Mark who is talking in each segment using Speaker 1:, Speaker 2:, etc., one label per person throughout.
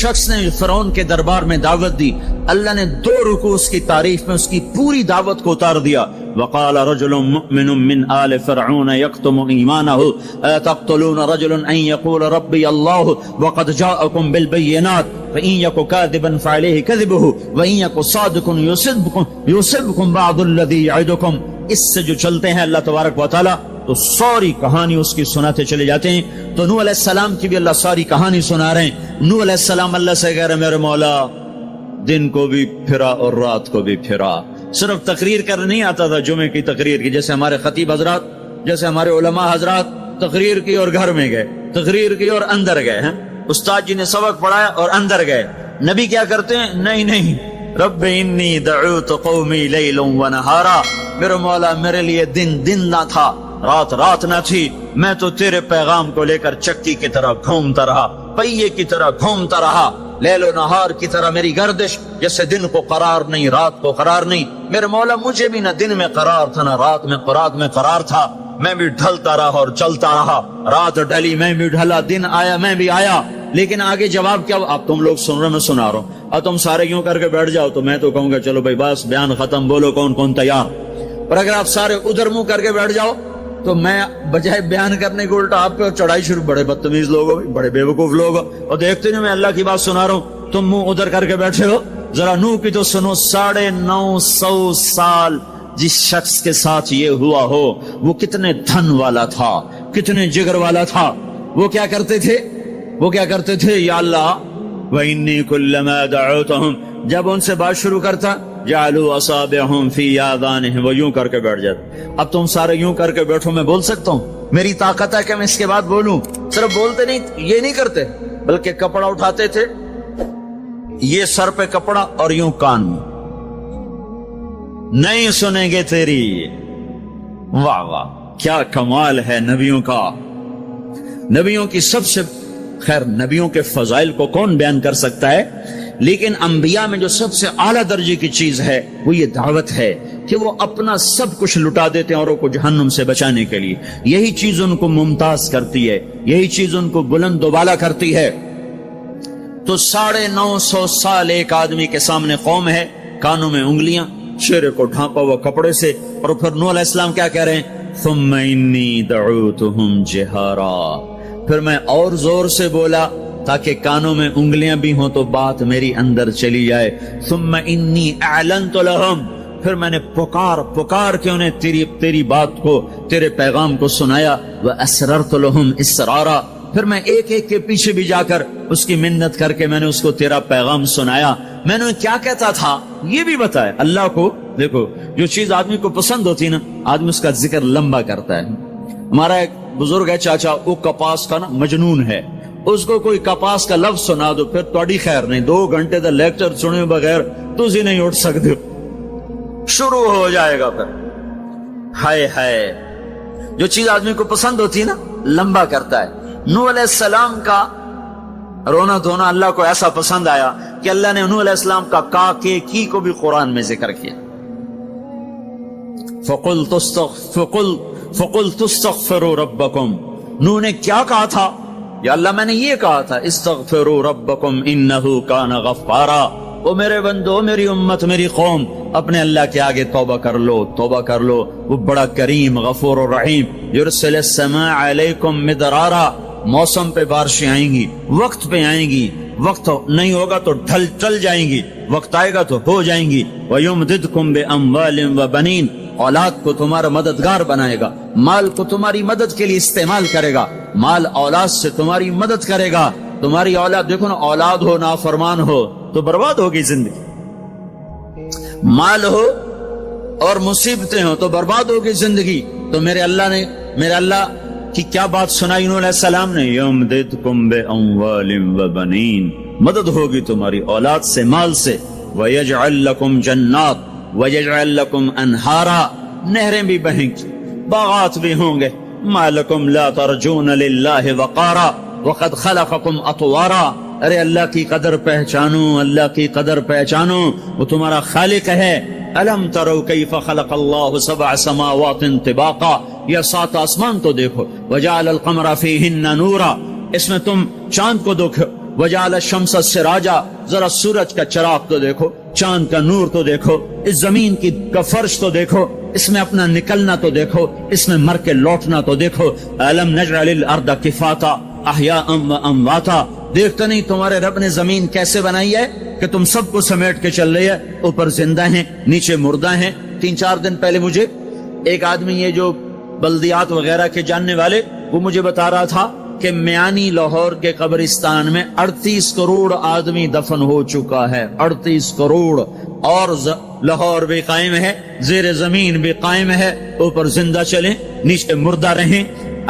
Speaker 1: شخص نے فرعون کے دربار میں دعوت دی، اللہ نے 2 رکوع اس کی تعریف میں اس کی پوری دعوت کو اتار دیا. وقال رجل مؤمن من آل فرعون يكتم ایمانه اتقتلون رجلا ان يقول ربي الله وقد جاءكم بالبينات فإن يك كاذبا فعليه كذبه وإن يك صادقا يصبكم بعض الذي يعدكم. اس سے جو چلتے ہیں اللہ تبارک و تعالی تو ساری کہانی اس کی سناتے چلے جاتے ہیں. تو نوح علیہ السلام کی بھی اللہ ساری کہانی سنا رہے ہیں. نوح علیہ السلام اللہ سے کہہ رہے میرے مولا دن کو بھی پھرا اور رات کو بھی پھرا. صرف تقریر کرنے نہیں آتا تھا، جمعے کی تقریر کی، جیسے ہمارے خطیب حضرات، جیسے ہمارے علماء حضرات تقریر کی اور گھر میں گئے، تقریر کی اور اندر گئے ہیں. استاد جی نے سبق پڑھایا اور اندر گئے. نبی کیا کرتے ہیں؟ نہیں، رب انی دعوت قومی لیلا ونہارا، میرے مولا میرے لیے دن نہ تھا، رات نہ تھی، میں تو تیرے پیغام کو لے کر چکی کی طرح گھومتا رہا، پہیے کی طرح گھومتا رہا، لیل و نہار کی طرح میری گردش، جیسے دن کو قرار نہیں رات کو قرار نہیں. میرے مولا مجھے بھی نہ دن میں قرار تھا نہ رات میں قرار تھا، میں بھی ڈھلتا رہا اور چلتا رہا. رات ڈھلی میں بھی ڈھلا، دن آیا میں بھی آیا. لیکن آگے جواب کیا؟ اب تم لوگ سن رہے میں سنا رہا ہوں، اب تم سارے یوں کر کے بیٹھ جاؤ تو میں تو کہوں گا چلو بھائی بس بیان ختم، بولو کون تیار. اور اگر آپ سارے ادھر منہ کر کے بیٹھ جاؤ تو میں بجائے بیان کرنے کو الٹا آپ پہ چڑھائی شروع. بڑے بدتمیز لوگ ہو، بڑے بیوقوف لوگ ہو، اور دیکھتے نہیں میں اللہ کی بات سنا رہا ہوں، تم منہ ادھر کر کے بیٹھے ہو. ذرا نوح کی تو سنو. 950 سال جس شخص کے ساتھ یہ ہوا ہو وہ کتنے دھن والا تھا، کتنے جگر والا تھا. وہ کیا کرتے تھے؟ یا اللہ وَإِنِّي كُلَّمَا دَعَوْتُهُمْ، جب ان سے بات شروع کرتا جعلوا اصابعهم في آذانهم، وہ یوں کر کے بیٹھ جاتے. اب تم سارے یوں کر کے بیٹھو، میں بول سکتا ہوں؟ میری طاقت ہے کہ میں اس کے بعد بولوں؟ صرف بولتے نہیں، یہ نہیں کرتے، بلکہ کپڑا اٹھاتے تھے، یہ سر پہ کپڑا اور یوں کان میں، نہیں سنیں گے تیری. واہ واہ کیا کمال ہے نبیوں کا. نبیوں کی سب سے خیر، نبیوں کے فضائل کو کون بیان کر سکتا ہے، لیکن انبیاء میں جو سب سے اعلیٰ درجے کی چیز ہے وہ یہ دعوت ہے کہ وہ اپنا سب کچھ لٹا دیتے ہیں اوروں کو جہنم سے بچانے کے لیے. یہی چیز ان کو ممتاز کرتی ہے، یہی چیز ان کو بلند و بالا کرتی ہے. تو 950 سال ایک آدمی کے سامنے قوم ہے، کانوں میں انگلیاں، چہرے کو ڈھانپا ہوا کپڑے سے، اور پھر نوح علیہ السلام کیا کہہ رہے ہیں؟ ثم انی دعوتهم جہارا، پھر میں اور زور سے بولا تاکہ کانوں میں انگلیاں بھی ہوں تو بات میری اندر چلی جائے. ثم انی اعلنت لهم، پھر میں نے پکار کے انہیں تیری بات کو، تیرے پیغام کو سنایا. واسررت لهم اسرارا، پھر میں ایک کے پیچھے بھی جا کر اس کی منت کر کے میں نے اس کو تیرا پیغام سنایا. میں نے کیا کہتا تھا یہ بھی بتایا. اللہ کو دیکھو، جو چیز آدمی کو پسند ہوتی ہے نا، آدمی اس کا ذکر لمبا کرتا ہے. ہمارا ایک بزرگ ہے چاچا، وہ کپاس کا نا مجنون ہے، اس کو کوئی کپاس کا لفظ سنا دو پھر تھوڑی خیر نہیں، 2 گھنٹے دا لیکچر سنے بغیر تسی نہیں اٹھ سکتے، شروع ہو جائے گا. پھر ہائے جو چیز آدمی کو پسند ہوتی ہے نا لمبا کرتا ہے. نوح علیہ السلام کا رونا دھونا اللہ کو ایسا پسند آیا کہ اللہ نے نوح علیہ السلام کا کا کے کی کو بھی قرآن میں ذکر کیا. فَقُلْتُ اسْتَغْفِرُوا رَبَّكُمْ، نوح نے کیا کہا تھا؟ یا اللہ میں نے یہ کہا تھا استغفروا ربکم انہو کان غفارا. او میرے بندو، میری امت، میری قوم، اپنے اللہ کے آگے توبہ کر لو، وہ بڑا کریم غفور و رحیم. یرسل السماء علیکم مدرارا، موسم پہ بارشیں آئیں گی، وقت پہ آئیں گی، وقت نہیں ہوگا تو ڈل جائیں گی، وقت آئے گا تو ہو جائیں گی. وَيُمْدِدْكُمْ بِأَمْوَالٍ وَبَنِينَ، اولاد کو تمہارا مددگار بنائے گا، مال کو تمہاری مدد کے لیے استعمال کرے گا، مال اولاد سے تمہاری مدد کرے گا. تمہاری اولاد دیکھو نا، اولاد ہو نافرمان ہو تو برباد ہوگی زندگی، مال ہو اور مصیبتیں ہو تو برباد ہوگی زندگی. تو میرے اللہ کی کیا بات سنائی نوح علیہ السلام نے؟ یمددکم باموال وبنین، مدد ہوگی تمہاری اولاد سے، مال سے. ویجعل لکم جنات ویجعل لکم انہارا، نہریں بھی بہیں گی، باغات بھی ہوں گے. ما لکم لا ترجون للہ وقارا وقد خلقکم اطوارا، ارے اللہ کی قدر پہچانو، اللہ کی قدر پہچانو، وہ تمہارا خالق ہے. الم تروا کیف خلق اللہ 7 سماوات طباقا، یہ 7 آسمان تو دیکھو. وجعل القمر فیہن نورا، اس میں تم چاند کو دیکھو. وجعل الشمس سراجا، ذرا سورج کا چراغ تو دیکھو، چاند کا نور تو دیکھو، اس زمین کا فرش تو دیکھو، اس میں اپنا نکلنا تو دیکھو، اس میں مر کے لوٹنا تو دیکھو۔ الم نجعل الارض کفاتا احیاء و امواتا، دیکھتے نہیں تمہارے رب نے زمین کیسے بنائی ہے کہ تم سب کو سمیٹ کے چل رہی ہے، اوپر زندہ ہیں نیچے مردہ ہیں۔ 3-4 دن پہلے مجھے ایک آدمی، یہ جو بلدیات وغیرہ کے جاننے والے، وہ مجھے بتا رہا تھا کہ میانی لاہور کے قبرستان میں 38 کروڑ آدمی دفن ہو چکا ہے، 38 کروڑ، اور لاہور بھی قائم ہے، زیر زمین بھی قائم ہے، اوپر زندہ چلیں نیچے مردہ رہیں۔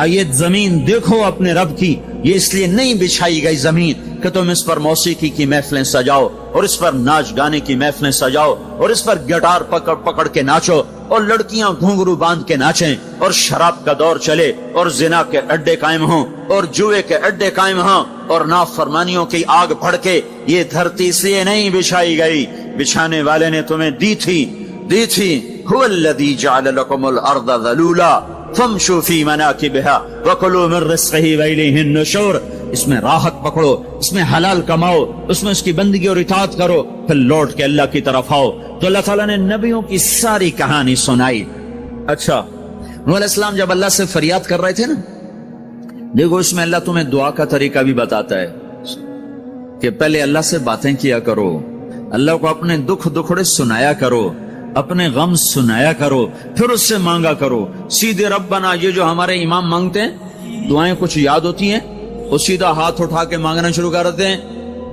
Speaker 1: یہ زمین دیکھو اپنے رب کی، یہ اس لیے نہیں بچھائی گئی زمین کہ تم اس پر موسیقی کی محفلیں سجاؤ اور اس پر ناچ گانے کی محفلیں سجاؤ اور اس پر گٹار پکڑ پکڑ کے ناچو اور لڑکیاں گھنگرو باندھ کے ناچیں اور شراب کا دور چلے اور زنا کے اڈے قائم ہوں اور جوئے کے اڈے قائم ہوں اور نافرمانیوں کی آگ بھڑکے۔ یہ دھرتی اس لیے نہیں بچھائی گئی، بچھانے والے نے تمہیں دی تھی۔ هو الذی جعل لکم الارض ذلولا فامشوا فی مناکبها وکلوا من رزقہ والیہ النشور۔ اس میں راحت پکڑو، اس میں حلال کماؤ، اس میں اس کی بندگی اور اطاعت کرو، پھر لوٹ کے اللہ کی طرف آؤ۔ تو اللہ تعالیٰ نے نبیوں کی ساری کہانی سنائی۔ اچھا، نوح علیہ السلام جب اللہ سے فریاد کر رہے تھے نا، دیکھو اس میں اللہ تمہیں دعا کا طریقہ بھی بتاتا ہے کہ پہلے اللہ سے باتیں کیا کرو، اللہ کو اپنے دکھ دکھڑے سنایا کرو، اپنے غم سنایا کرو، پھر اس سے مانگا کرو۔ سیدھے ربنا یہ جو ہمارے امام مانگتے ہیں، دعائیں کچھ یاد ہوتی ہیں، وہ سیدھا ہاتھ اٹھا کے مانگنا شروع کر دیتے ہیں،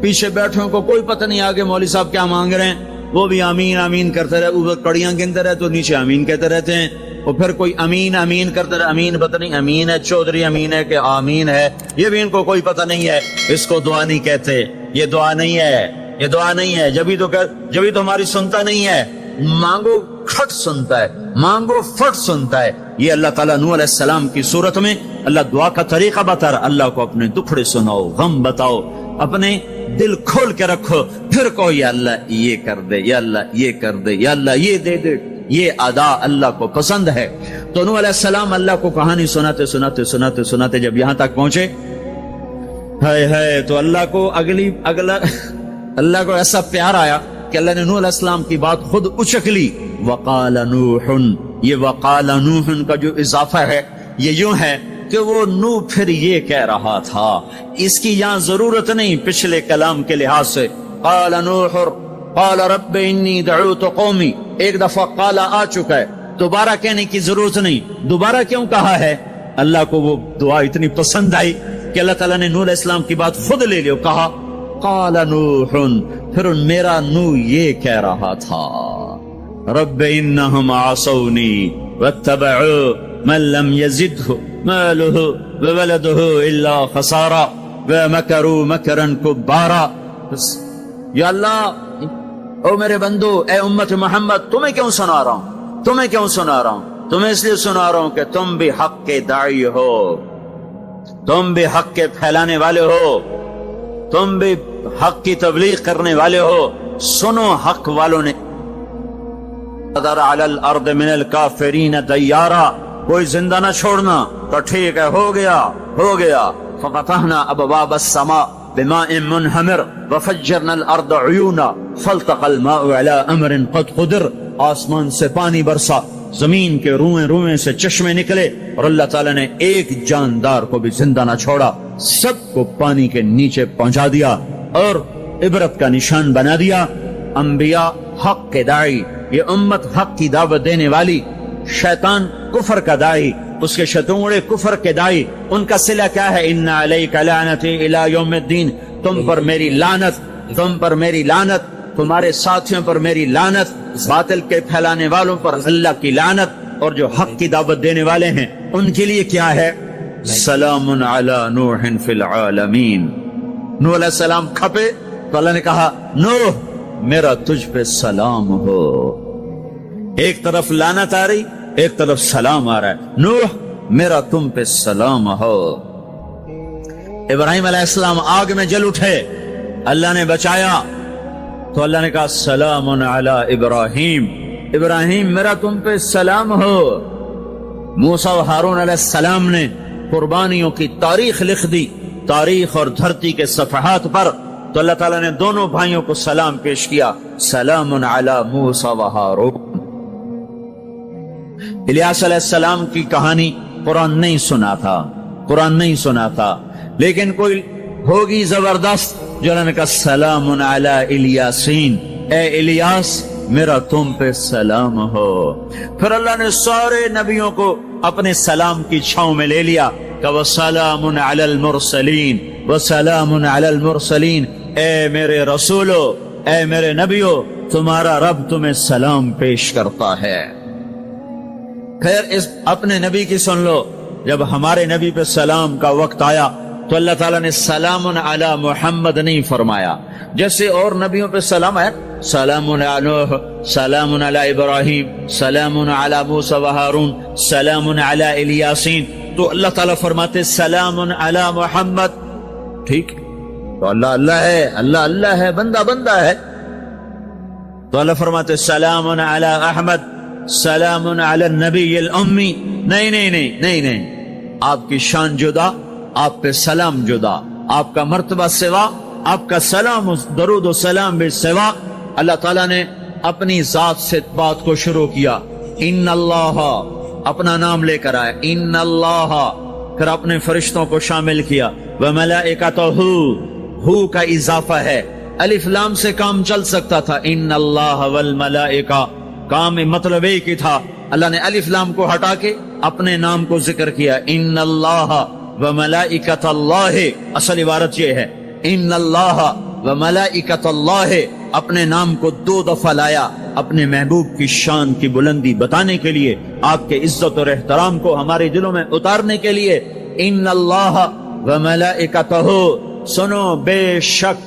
Speaker 1: پیچھے بیٹھوں کو کوئی پتہ نہیں آگے مولوی صاحب کیا مانگ رہے ہیں، وہ بھی آمین آمین کرتے رہے، اوپر کڑیاں گنتے رہے تو نیچے آمین کہتے رہتے ہیں، اور پھر کوئی امین آمین کرتے رہے، امین پتہ نہیں امین ہے چودھری امین ہے کہ آمین ہے، یہ بھی ان کو کوئی پتہ نہیں ہے، اس کو دعا نہیں کہتے، یہ دعا نہیں ہے، یہ دعا نہیں ہے، جبھی تو ہماری سنتا نہیں ہے۔ مانگو کھٹ سنتا ہے، مانگو فٹ سنتا ہے۔ یہ اللہ تعالیٰ نوح علیہ السلام کی صورت میں اللہ دعا کا طریقہ بتا رہا، اللہ کو اپنے دکھڑے سناؤ، غم بتاؤ، اپنے دل کھول کے رکھو، پھر کہو یا اللہ یہ کر دے، یا اللہ یہ کر دے، یا اللہ یہ دے دے۔ یہ ادا اللہ کو پسند ہے۔ تو نوح علیہ السلام اللہ کو کہانی سناتے سناتے سناتے سناتے جب یہاں تک پہنچے، ہے تو اللہ کو اللہ کو ایسا پیار آیا کہ اللہ نے نوح علیہ السلام کی بات خود اچک لی۔ وقال نوح، یہ وقال نوح کا جو اضافہ ہے یہ یوں ہے کہ وہ نوح پھر یہ کہہ رہا تھا، اس کی یہاں ضرورت نہیں پچھلے کلام کے لحاظ سے۔ قال نوح قال رب انی دعوت قومی، ایک دفعہ قال آ چکا ہے، دوبارہ کہنے کی ضرورت نہیں۔ دوبارہ کیوں کہا ہے؟ اللہ کو وہ دعا اتنی پسند آئی کہ اللہ تعالیٰ نے نوح علیہ السلام کی بات خود لے لی، کہا قال نوح، پھر میرا نوح یہ کہہ رہا تھا، رب انہم عصونی واتبعوا من لم یزدہ مالہ وولدہ الا خسارا ومکروا مکرا کبارا۔ یا اللہ، او میرے بندو، اے امت محمد، تمہیں کیوں سنا رہا ہوں؟ تمہیں کیوں سنا رہا ہوں؟ تمہیں اس لیے سنا رہا ہوں کہ تم بھی حق کے داعی ہو، تم بھی حق کے پھیلانے والے ہو، تم بھی حق کی تبلیغ کرنے والے ہو۔ سنو حق والوں نے قدر علی الارض من الکافرین دیارا، کوئی زندہ نہ چھوڑنا، تو ٹھیک ہے، ہو گیا۔ ففتحنا ابواب السماء بماء منہمر وفجرنا الارض عیونا فالتقى الماء على امر قد قدر، آسمان سے پانی برسا، زمین کے روئیں سے چشمے نکلے، اور اللہ تعالیٰ نے ایک جاندار کو بھی زندہ نہ چھوڑا، سب کو پانی کے نیچے پہنچا دیا اور عبرت کا نشان بنا دیا۔ انبیاء حق کے داعی، یہ امت حق کی دعوت دینے والی، شیطان کفر کا داعی، اس کے شتونڑے کفر کے داعی، ان کا صلہ کیا ہے؟ ان علیک لعنتی الی یوم الدین، تم پر میری لعنت، تم پر میری لعنت، تمہارے ساتھیوں پر میری لعنت، باطل کے پھیلانے والوں پر اللہ کی لعنت، اور جو حق کی دعوت دینے والے ہیں ان کے لیے کیا ہے؟ سلام علی نوح فی العالمین۔ نوح علیہ السلام کھپے تو اللہ نے کہا، نوح میرا تجھ پہ سلام ہو۔ ایک طرف لعنت آ رہی، ایک طرف سلام آ رہا ہے، نوح میرا تم پہ سلام ہو۔ ابراہیم علیہ السلام آگ میں جل اٹھے، اللہ نے بچایا، تو اللہ نے کہا سلام علی ابراہیم، ابراہیم میرا تم پہ سلام ہو۔ موسیٰ و ہارون علیہ السلام نے قربانیوں کی تاریخ لکھ دی تاریخ اور دھرتی کے صفحات پر، تو اللہ تعالیٰ نے دونوں بھائیوں کو سلام پیش کیا، سلام علی موسیٰ و ہارون۔ الیاس علیہ السلام کی کہانی قرآن نہیں سنا تھا، قرآن نہیں سنا تھا، لیکن کوئی ہوگی زبردست جو اللہ نے کہا سلام علی الیاسین، اے الیاس میرا تم پہ سلام ہو۔ پھر اللہ نے سارے نبیوں کو اپنے سلام کی چھاؤں میں لے لیا کہ وَسَلَامٌ عَلَى الْمُرْسَلِينَ وَسَلَامٌ عَلَى الْمُرْسَلِينَ، اے میرے رسولو، اے میرے نبیو، تمہارا رب تمہیں سلام پیش کرتا ہے۔ پھر اس اپنے نبی کی سن لو، جب ہمارے نبی پہ سلام کا وقت آیا تو اللہ تعالیٰ نے سلام علی محمد نہیں فرمایا، جیسے اور نبیوں پہ سلام ہے، سلام علی نوح، سلام علی ابراہیم، سلام علی موسیٰ و ہارون، سلام علی الیاسین، تو اللہ تعالیٰ فرماتے سلام علی محمد۔ ٹھیک، تو اللہ اللہ ہے، اللہ اللہ ہے، بندہ بندہ ہے، تو اللہ فرماتے سلام علی احمد، سلام علی النبی الامی۔ نہیں نہیں نہیں نہیں نہیں، آپ کی شان جدا، آپ پہ سلام جدا، آپ کا مرتبہ سوا، آپ کا سلام درود و سلام بھی سوا۔ اللہ تعالیٰ نے اپنی ذات سے بات کو شروع کیا، ان اللہ، اپنا نام لے کر آئے، ان اللہ، پھر اپنے فرشتوں کو شامل کیا، وملائکتہ، ہو کا اضافہ ہے، الف لام سے کام چل سکتا تھا، ان اللہ والملائکہ، کام مطلب ایک ہی تھا، اللہ نے الف لام کو ہٹا کے اپنے نام کو ذکر کیا، ان اللہ وملائکۃ اللہ، اصل عبارت یہ ہے، ان اللہ وملائکۃ اللہ، اپنے نام کو 2 دفعہ لایا اپنے محبوب کی شان کی بلندی بتانے کے لیے، آپ کے عزت اور احترام کو ہمارے دلوں میں اتارنے کے لیے، ان اللہ وملائکتہ، سنو بے شک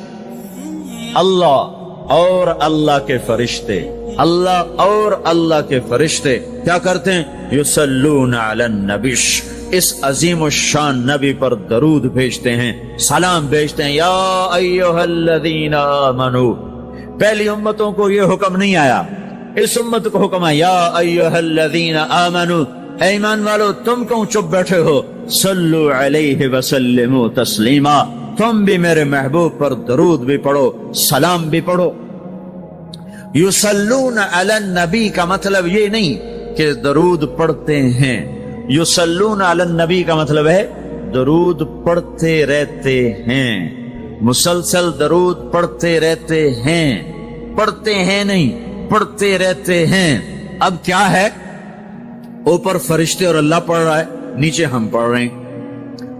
Speaker 1: اللہ اور اللہ کے فرشتے، اللہ اور اللہ کے فرشتے کیا کرتے ہیں؟ یصلون علی النبی، اس عظیم الشان نبی پر درود بھیجتے ہیں، سلام بھیجتے ہیں، یا ایھا الذین آمنو۔ پہلی امتوں کو یہ حکم نہیں آیا، اس امت کو حکم ہے، یا ایھا الذین آمنو، اے ایمان والو تم کیوں چپ بیٹھے ہو، صلو علیہ وسلموا تسلیما، تم بھی میرے محبوب پر درود بھی پڑھو، سلام بھی پڑھو۔ یصلون علی النبی کا مطلب یہ نہیں کہ درود پڑھتے ہیں، یصلون علی النبی کا مطلب ہے درود پڑھتے رہتے ہیں، مسلسل درود پڑھتے رہتے ہیں، پڑھتے ہیں نہیں، پڑھتے رہتے ہیں۔ اب کیا ہے، اوپر فرشتے اور اللہ پڑھ رہا ہے، نیچے ہم پڑھ رہے ہیں،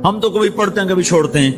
Speaker 1: ہم تو کبھی پڑھتے ہیں کبھی چھوڑتے ہیں۔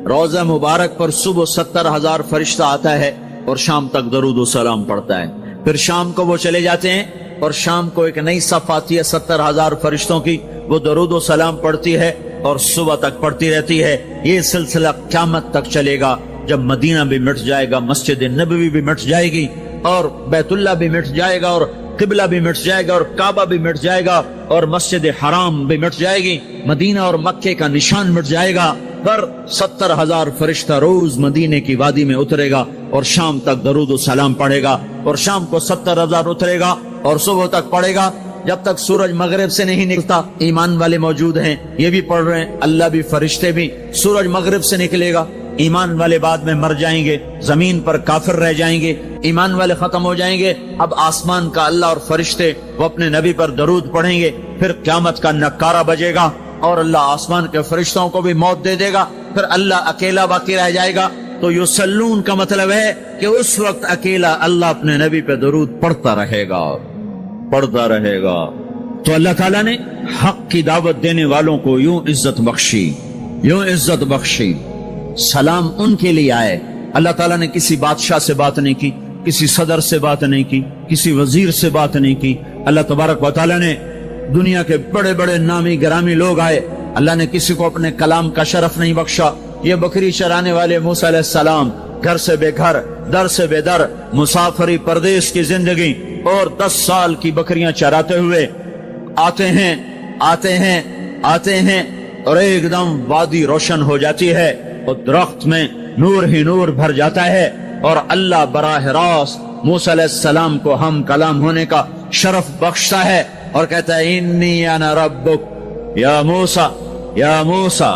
Speaker 1: روزہ مبارک پر صبح 70,000 فرشتہ آتا ہے اور شام تک درود و سلام پڑھتا ہے، پھر شام کو وہ چلے جاتے ہیں اور شام کو ایک نئی صف آتی ہے 70,000 فرشتوں کی، وہ درود و سلام پڑھتی ہے اور صبح تک پڑھتی رہتی ہے۔ یہ سلسلہ قیامت تک چلے گا، جب مدینہ بھی مٹ جائے گا، مسجد نبوی بھی مٹ جائے گی، اور بیت اللہ بھی مٹ جائے گا، اور قبلہ بھی مٹ جائے گا، اور کعبہ بھی مٹ جائے گا، اور مسجد حرام بھی مٹ جائے گی، مدینہ اور مکے کا نشان مٹ جائے گا، پر 70,000 فرشتہ روز مدینے کی وادی میں اترے گا اور شام تک درود و سلام پڑھے گا، اور شام کو 70,000 اترے گا اور صبح تک پڑھے گا، جب تک سورج مغرب سے نہیں نکلتا۔ ایمان والے موجود ہیں، یہ بھی پڑھ رہے ہیں، اللہ بھی فرشتے بھی۔ سورج مغرب سے نکلے گا، ایمان والے بعد میں مر جائیں گے، زمین پر کافر رہ جائیں گے، ایمان والے ختم ہو جائیں گے۔ اب آسمان کا اللہ اور فرشتے وہ اپنے نبی پر درود پڑھیں گے، پھر قیامت کا نکارہ بجے گا اور اللہ آسمان کے فرشتوں کو بھی موت دے دے گا، پھر اللہ اکیلا باقی رہ جائے گا۔ تو یصلون کا مطلب ہے کہ اس وقت اکیلا اللہ اپنے نبی پہ درود پڑھتا رہے گا، پڑھتا رہے گا۔ تو اللہ تعالیٰ نے حق کی دعوت دینے والوں کو یوں عزت بخشی، یوں عزت بخشی۔ سلام ان کے لیے آئے، اللہ تعالیٰ نے کسی بادشاہ سے بات نہیں کی، کسی صدر سے بات نہیں کی، کسی وزیر سے بات نہیں کی۔ اللہ تبارک و تعالیٰ نے دنیا کے بڑے بڑے نامی گرامی لوگ آئے، اللہ نے کسی کو اپنے کلام کا شرف نہیں بخشا۔ یہ بکری چرانے والے موسیٰ علیہ السلام گھر سے بے گھر، در سے بے در، مسافری پردیس کی زندگی، اور 10 سال کی بکریاں چراتے ہوئے آتے ہیں آتے ہیں آتے ہیں، اور ایک دم وادی روشن ہو جاتی ہے اور درخت میں نور ہی نور بھر جاتا ہے، اور اللہ براہ راست موسیٰ علیہ السلام کو ہم کلام ہونے کا شرف بخشتا ہے اور کہتا ہے انی انا ربک یا موسیٰ، یا موسیٰ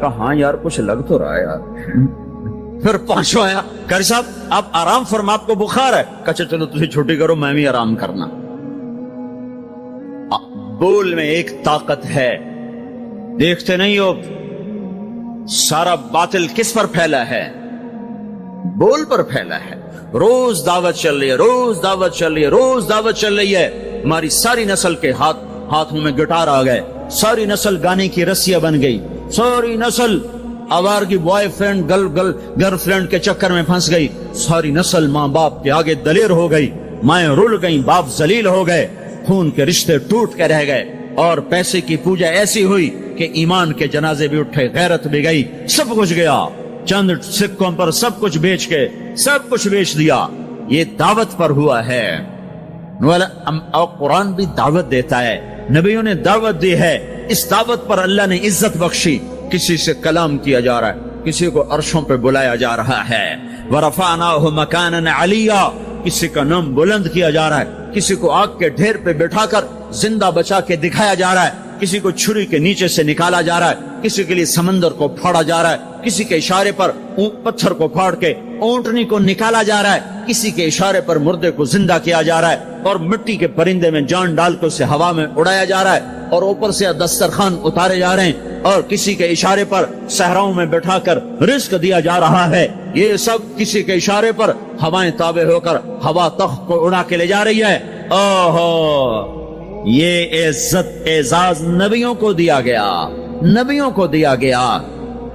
Speaker 1: کہا ہاں یار کچھ لگ تو رہا ہے یار۔ پھر پانچواں آیا، قاری صاحب آپ آرام فرما، آپ کو بخار ہے؟ کہا چلو تجھے چھٹی کرو، میں بھی آرام کرنا۔ بول میں ایک طاقت ہے، دیکھتے نہیں ہو سارا باطل کس پر پھیلا ہے؟ بول پر پھیلا ہے۔ روز دعوت چل رہی ہے، روز دعوت چل رہی ہے، روز دعوت چل رہی ہے۔ ہماری ساری نسل کے ہاتھوں میں گٹار آ گئے، ساری نسل گانے کی رسیاں بن گئی، ساری نسل آوارگی بوائے فرینڈ گرل فرینڈ کے چکر میں پھنس گئی، ساری نسل ماں باپ کے آگے دلیر ہو گئی، مائیں رل گئیں، باپ ذلیل ہو گئے، خون کے رشتے ٹوٹ کے رہ گئے، اور پیسے کی پوجا ایسی ہوئی کہ ایمان کے جنازے بھی اٹھے، غیرت بھی گئی، سب کچھ گیا، چند سکوں پر سب کچھ بیچ کے سب کچھ بیچ دیا۔ یہ دعوت پر ہوا ہے۔ اور قرآن بھی دعوت دیتا ہے، نبیوں نے دعوت دی ہے، اس دعوت پر اللہ نے عزت بخشی۔ کسی سے کلام کیا جا رہا ہے، کسی کو عرشوں پہ بلایا جا رہا ہے، وَرَفَعْنَاهُ مَكَانًا عَلِيًّا، کسی کا نام بلند کیا جا رہا ہے، کسی کو آگ کے ڈھیر پہ بٹھا کر زندہ بچا کے دکھایا جا رہا ہے، کسی کو چھری کے نیچے سے نکالا جا رہا ہے، کسی کے لیے سمندر کو پھاڑا جا رہا ہے، کسی کے اشارے پر پتھر کو پھاڑ کے اونٹنی کو نکالا جا رہا ہے، کسی کے اشارے پر مردے کو زندہ کیا جا رہا ہے، اور مٹی کے پرندے میں جان ڈال کے اسے ہوا میں اڑایا جا رہا ہے، اور اوپر سے دسترخوان اتارے جا رہے ہیں، اور کسی کے اشارے پر صحراؤں میں بٹھا کر رزق دیا جا رہا ہے۔ یہ سب کسی کے اشارے پر ہوائیں تابع ہو کر ہوا تخت کو اڑا کے لے جا رہی ہے۔ اوہو، یہ عزت اعزاز نبیوں کو دیا گیا، نبیوں کو دیا گیا۔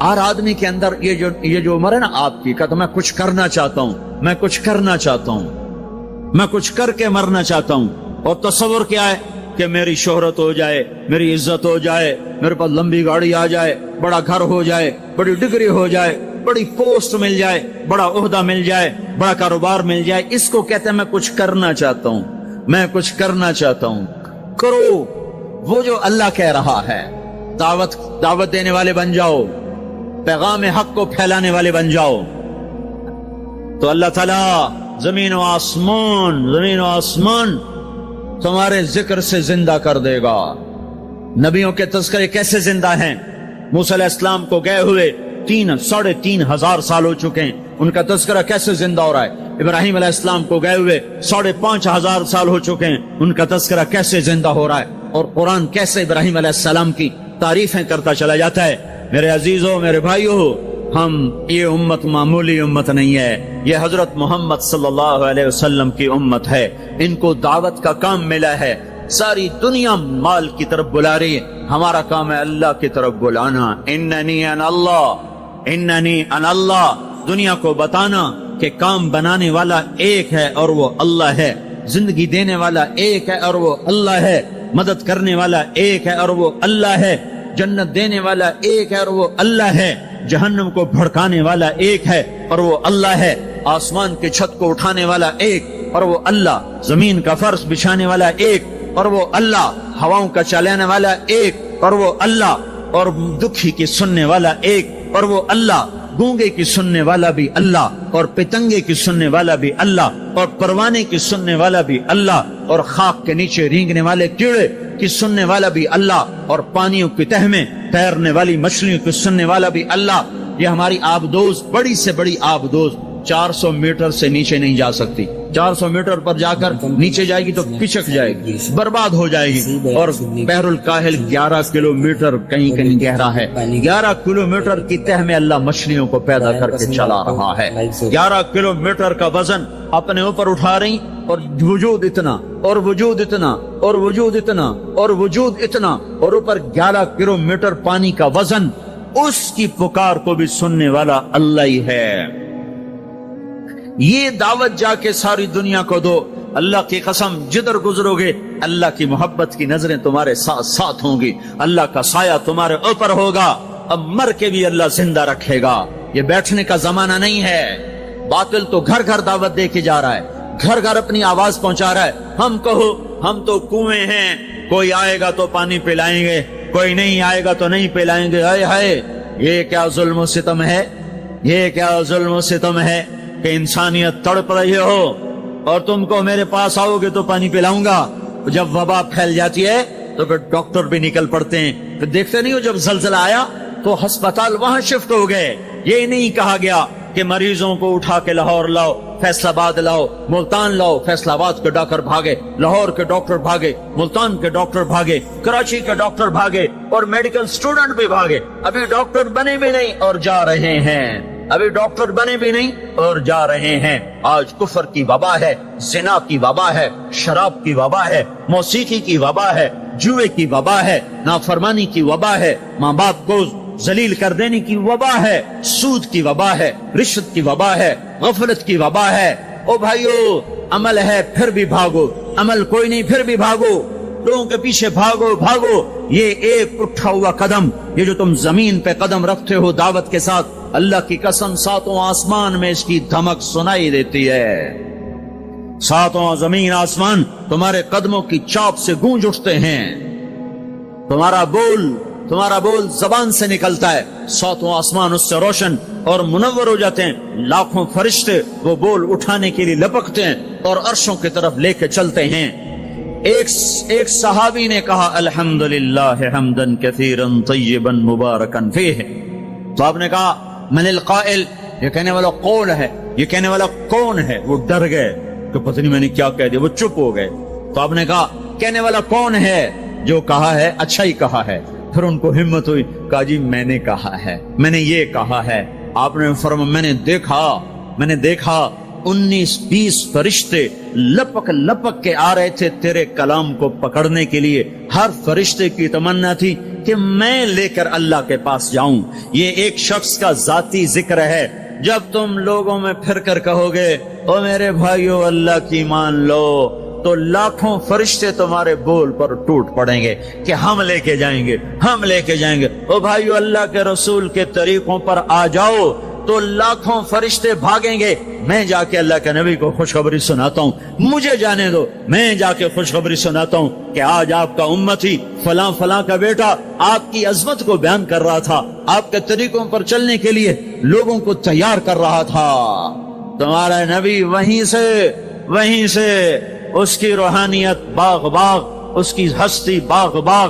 Speaker 1: ہر آدمی کے اندر یہ جو عمر ہے نا آپ کی، کہتا میں کچھ کرنا چاہتا ہوں، میں کچھ کرنا چاہتا ہوں، میں کچھ کر کے مرنا چاہتا ہوں۔ اور تصور کیا ہے کہ میری شہرت ہو جائے، میری عزت ہو جائے، میرے پاس لمبی گاڑی آ جائے، بڑا گھر ہو جائے، بڑی ڈگری ہو جائے، بڑی پوسٹ مل جائے، بڑا عہدہ مل جائے، بڑا کاروبار مل جائے، اس کو کہتے ہیں میں کچھ کرنا چاہتا ہوں، میں کچھ کرنا چاہتا ہوں۔ کرو وہ جو اللہ کہہ رہا ہے، دعوت دینے والے بن جاؤ، پیغام حق کو پھیلانے والے بن جاؤ، تو اللہ تعالیٰ زمین و آسمان تمہارے ذکر سے زندہ کر دے گا۔ نبیوں کے تذکرے کیسے زندہ ہیں؟ موسیٰ علیہ السلام کو گئے ہوئے 3,500 سال ہو چکے ہیں، ان کا تذکرہ کیسے زندہ ہو رہا ہے؟ ابراہیم علیہ السلام کو گئے ہوئے 5,500 سال ہو چکے ہیں، ان کا تذکرہ کیسے زندہ ہو رہا ہے؟ اور قرآن کیسے ابراہیم علیہ السلام کی تعریفیں کرتا چلا جاتا ہے۔ میرے عزیزوں، میرے بھائیوں، یہ امت معمولی امت نہیں ہے، یہ حضرت محمد صلی اللہ علیہ وسلم کی امت ہے۔ ان کو دعوت کا کام ملا ہے، ساری دنیا مال کی طرف بلا رہی ہے، ہمارا کام ہے اللہ کی طرف بلانا۔ اننی انا اللہ، دنیا کو بتانا کہ کام بنانے والا ایک ہے اور وہ اللہ ہے، زندگی دینے والا ایک ہے اور وہ اللہ ہے، مدد کرنے والا ایک ہے اور وہ اللہ ہے، جنت دینے والا ایک ہے اور وہ اللہ ہے، جہنم کو بھڑکانے والا ایک ہے اور وہ اللہ ہے، آسمان کی چھت کو اٹھانے والا ایک اور وہ اللہ، زمین کا فرش بچھانے والا ایک اور وہ اللہ، ہواؤں کا چلانے والا ایک اور وہ اللہ، اور دکھی کی سننے والا ایک اور وہ اللہ، گونگے کی سننے والا بھی اللہ، اور پتنگے کی سننے والا بھی اللہ، اور پروانے کی سننے والا بھی اللہ، اور خاک کے نیچے رینگنے والے کیڑے کی سننے والا بھی اللہ، اور پانیوں کی تہ میں تیرنے والی مچھلیوں کی سننے والا بھی اللہ۔ یہ ہماری آبدوز، بڑی سے بڑی آبدوز 400 میٹر سے نیچے نہیں جا سکتی، 400 میٹر پر جا کر نیچے جائے گی تو پچک جائے گی، برباد ہو جائے گی۔ اور بحر الکاہل 11 کلومیٹر کہیں کہیں گہرا ہے، 11 کلومیٹر کی تہ میں اللہ مچھلیوں کو پیدا کر کے چلا رہا ہے، 11 کلومیٹر کا وزن اپنے اوپر اٹھا رہی، اور وجود اتنا اور وجود اتنا اور وجود اتنا اور وجود اتنا، اور اوپر 11 کلومیٹر پانی کا وزن، اس کی پکار کو بھی سننے والا اللہ ہی ہے۔ یہ دعوت جا کے ساری دنیا کو دو، اللہ کی قسم جدھر گزرو گے اللہ کی محبت کی نظریں تمہارے ساتھ ساتھ ہوں گی، اللہ کا سایہ تمہارے اوپر ہوگا، اب مر کے بھی اللہ زندہ رکھے گا۔ یہ بیٹھنے کا زمانہ نہیں ہے۔ باطل تو گھر گھر دعوت دے کے جا رہا ہے، گھر گھر اپنی آواز پہنچا رہا ہے، ہم کہو ہم تو کنویں ہیں، کوئی آئے گا تو پانی پلائیں گے، کوئی نہیں آئے گا تو نہیں پلائیں گے۔ ہائے ہائے، یہ کیا ظلم و ستم ہے، یہ کیا ظلم و ستم ہے کہ انسانیت تڑپ رہی ہو اور تم کو میرے پاس آؤ گے تو پانی پلاؤں گا۔ جب وبا پھیل جاتی ہے تو پھر ڈاکٹر بھی نکل پڑتے ہیں. پھر دیکھتے نہیں ہو جب زلزلہ آیا تو ہسپتال وہاں شفٹ ہو گئے. یہ نہیں کہا گیا کہ مریضوں کو اٹھا کے لاہور لاؤ, فیصل آباد لاؤ, ملتان لاؤ. فیصل آباد کے ڈاکٹر بھاگے, لاہور کے ڈاکٹر بھاگے, ملتان کے ڈاکٹر بھاگے, کراچی کے ڈاکٹر بھاگے, اور میڈیکل اسٹوڈنٹ بھی بھاگے. ابھی ڈاکٹر بنے بھی نہیں اور جا رہے ہیں. ابھی ڈاکٹر بنے بھی نہیں اور جا رہے ہیں. آج کفر کی وبا ہے, زنا کی وبا ہے, شراب کی وبا ہے, موسیقی کی وبا ہے, جوئے کی وبا ہے, نافرمانی کی وبا ہے, ماں باپ کو ذلیل کر دینے کی وبا ہے, سود کی وبا ہے, رشوت کی وبا ہے, غفلت کی وبا ہے. او بھائیو, عمل ہے پھر بھی بھاگو, عمل کوئی نہیں پھر بھی بھاگو, لوگوں کے پیچھے بھاگو بھاگو. یہ ایک اٹھا ہوا قدم, یہ جو تم زمین پہ قدم رکھتے ہو دعوت کے ساتھ, اللہ کی قسم ساتوں آسمان میں اس کی دھمک سنائی دیتی ہے. ساتوں زمین آسمان تمہارے قدموں کی چاپ سے گونج اٹھتے ہیں. تمہارا بول زبان سے نکلتا ہے, ساتوں آسمان اس سے روشن اور منور ہو جاتے ہیں. لاکھوں فرشتے وہ بول اٹھانے کے لیے لپکتے ہیں اور عرشوں کی طرف لے کے چلتے ہیں. ایک صحابی نے کہا الحمدللہ حمدن کثیرا طیبا مبارکا فیہ. تو آپ نے کہا من القائل, یہ کہنے والا کون ہے, یہ کہنے والا کون ہے. وہ ڈر گئے کہ پتہ نہیں میں نے کیا کہہ دیا, وہ چپ ہو گئے. تو آپ نے کہا کہنے والا کون ہے, جو کہا ہے اچھا ہی کہا ہے. پھر ان کو ہمت ہوئی, کہا جی میں نے کہا ہے, میں نے یہ کہا ہے. آپ نے فرمایا میں نے دیکھا 19-20 فرشتے لپک لپک کے آ رہے تھے تیرے کلام کو پکڑنے کے لیے. ہر فرشتے کی تمنا تھی کہ میں لے کر اللہ کے پاس جاؤں. یہ ایک شخص کا ذاتی ذکر ہے. جب تم لوگوں میں پھر کر کہو گے او میرے بھائیو اللہ کی مان لو, تو لاکھوں فرشتے تمہارے بول پر ٹوٹ پڑیں گے کہ ہم لے کے جائیں گے, ہم لے کے جائیں گے. او بھائیو اللہ کے رسول کے طریقوں پر آ جاؤ تو لاکھوں فرشتے بھاگیں گے. میں جا کے اللہ کے نبی کو خوشخبری سناتا ہوں, مجھے جانے دو, میں جا کے خوشخبری سناتا ہوں کہ آج آپ کا امتی فلاں فلاں کا بیٹا آپ کی عظمت کو بیان کر رہا تھا, آپ کے طریقوں پر چلنے کے لیے لوگوں کو تیار کر رہا تھا. تمہارا نبی وہیں سے اس کی روحانیت باغ باغ, اس کی ہستی باغ باغ,